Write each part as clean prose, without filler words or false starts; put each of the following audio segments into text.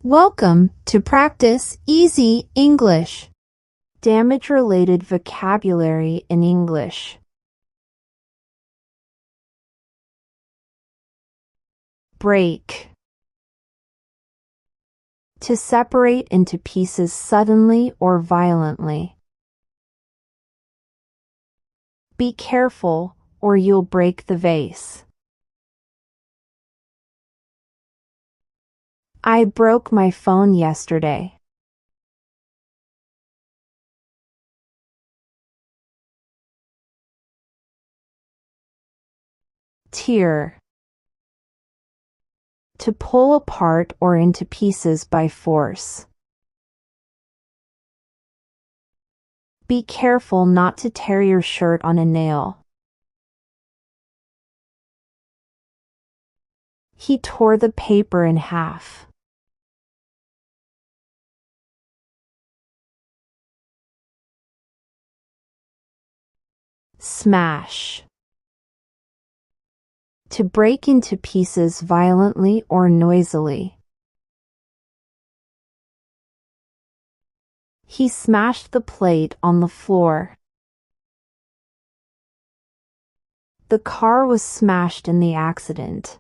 Welcome to Practice Easy English. Damage-related vocabulary in English. Break. To separate into pieces suddenly or violently. Be careful or you'll break the vase. I broke my phone yesterday. Tear. To pull apart or into pieces by force. Be careful not to tear your shirt on a nail. He tore the paper in half. Smash. To break into pieces violently or noisily. He smashed the plate on the floor. The car was smashed in the accident.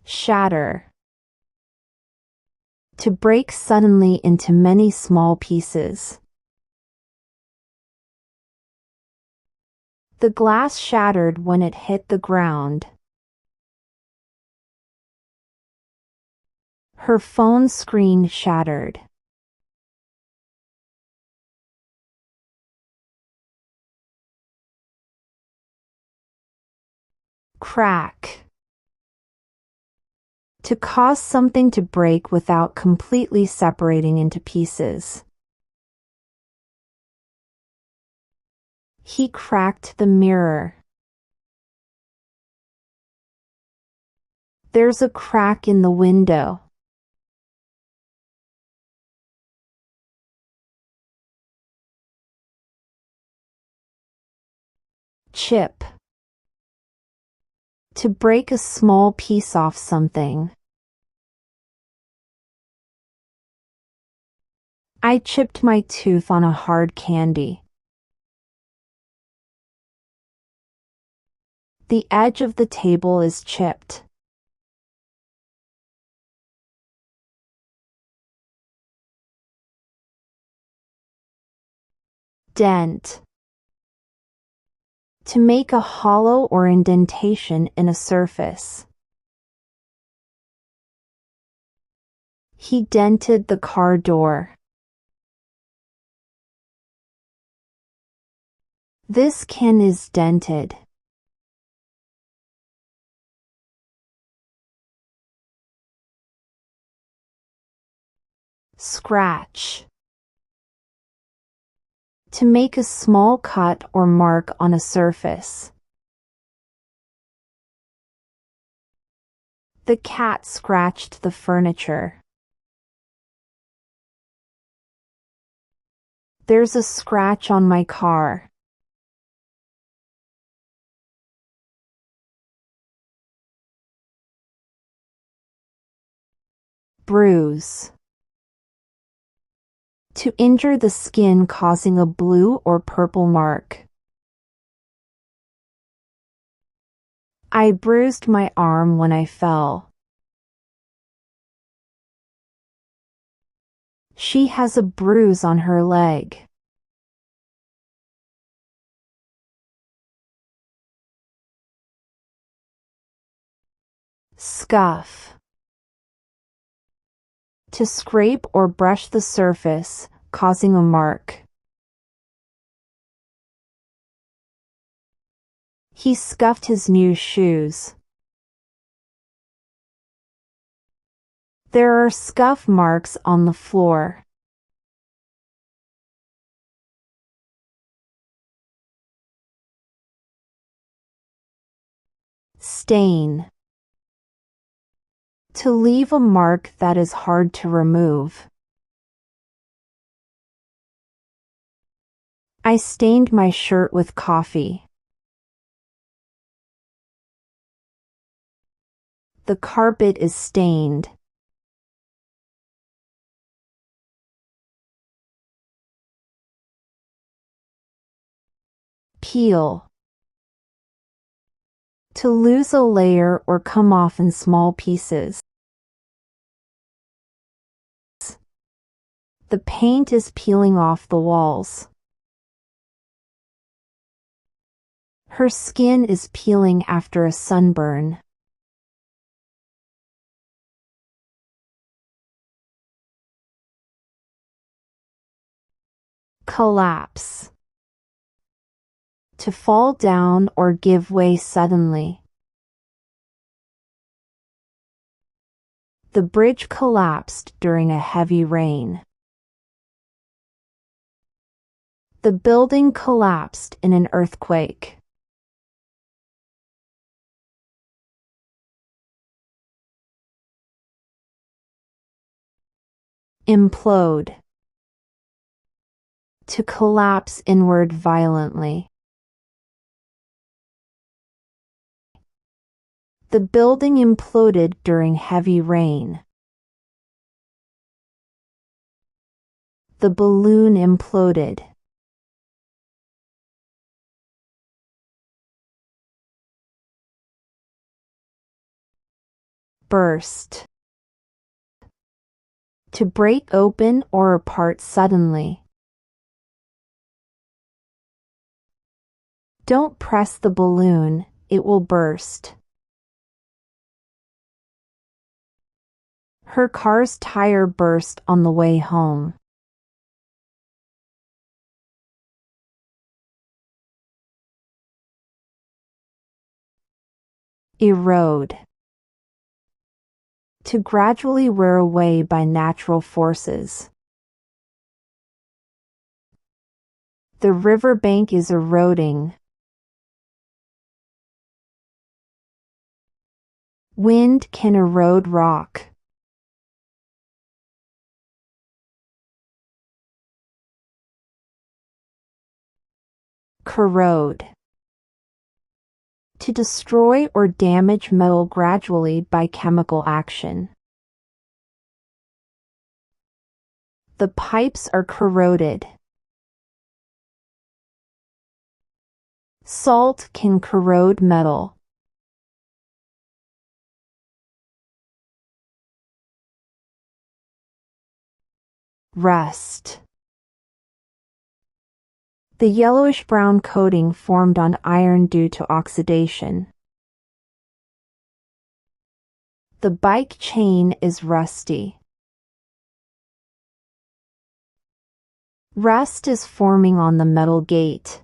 Shatter. To break suddenly into many small pieces. The glass shattered when it hit the ground. Her phone screen shattered. Crack. To cause something to break without completely separating into pieces. He cracked the mirror. There's a crack in the window. Chip. To break a small piece off something. I chipped my tooth on a hard candy. The edge of the table is chipped. Dent. To make a hollow or indentation in a surface. He dented the car door. This can is dented. Scratch. To make a small cut or mark on a surface. The cat scratched the furniture. There's a scratch on my car. Bruise. To injure the skin causing a blue or purple mark. I bruised my arm when I fell. She has a bruise on her leg. Scuff. To scrape or brush the surface, causing a mark. He scuffed his new shoes. There are scuff marks on the floor. Stain. To leave a mark that is hard to remove. I stained my shirt with coffee. The carpet is stained. Peel. To lose a layer or come off in small pieces. The paint is peeling off the walls. Her skin is peeling after a sunburn. Collapse. To fall down or give way suddenly. The bridge collapsed during a heavy rain. The building collapsed in an earthquake. Implode. To collapse inward violently. The building imploded during heavy rain. The balloon imploded. Burst. To break open or apart suddenly. Don't press the balloon, it will burst. Her car's tire burst on the way home. Erode. To gradually wear away by natural forces. The riverbank is eroding. Wind can erode rock. Corrode. To destroy or damage metal gradually by chemical action. The pipes are corroded. Salt can corrode metal. Rust. The yellowish-brown coating formed on iron due to oxidation. The bike chain is rusty. Rust is forming on the metal gate.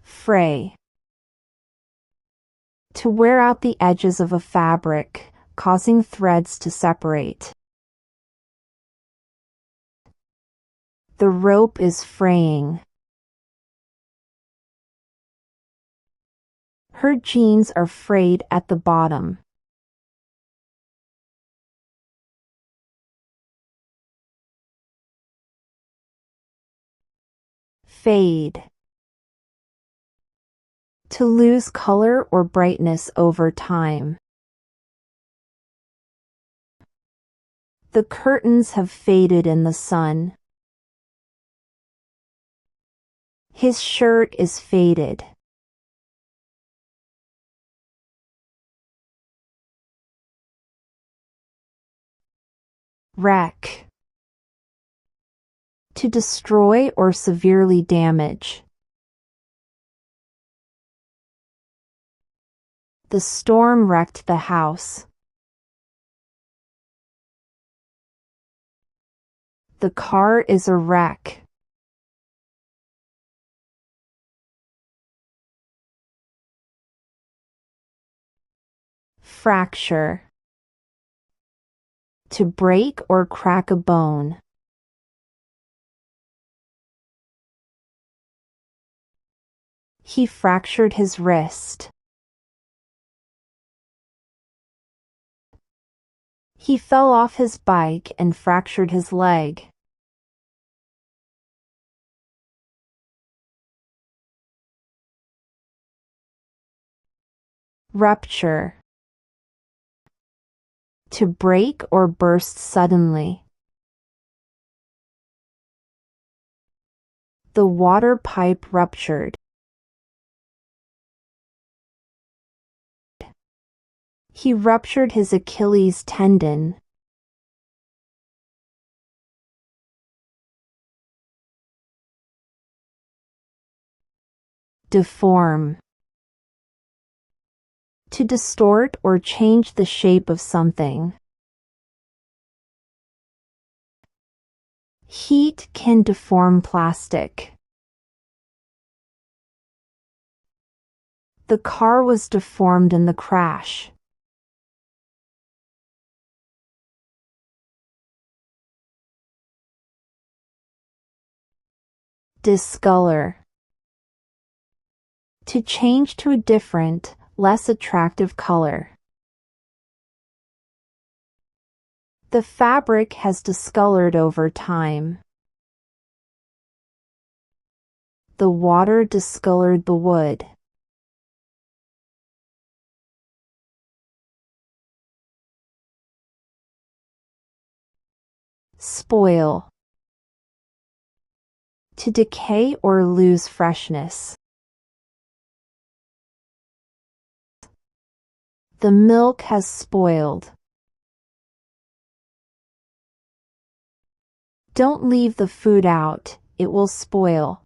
Fray. To wear out the edges of a fabric, causing threads to separate. The rope is fraying. Her jeans are frayed at the bottom. Fade. To lose color or brightness over time. The curtains have faded in the sun. His shirt is faded. Wreck. To destroy or severely damage. The storm wrecked the house. The car is a wreck. Fracture. To break or crack a bone. He fractured his wrist. He fell off his bike and fractured his leg. Rupture. To break or burst suddenly. The water pipe ruptured. He ruptured his Achilles tendon. Deform. To distort or change the shape of something. Heat can deform plastic. The car was deformed in the crash. Discolor. To change to a different, less attractive color. The fabric has discolored over time. The water discolored the wood. Spoil. To decay or lose freshness. The milk has spoiled. Don't leave the food out, it will spoil.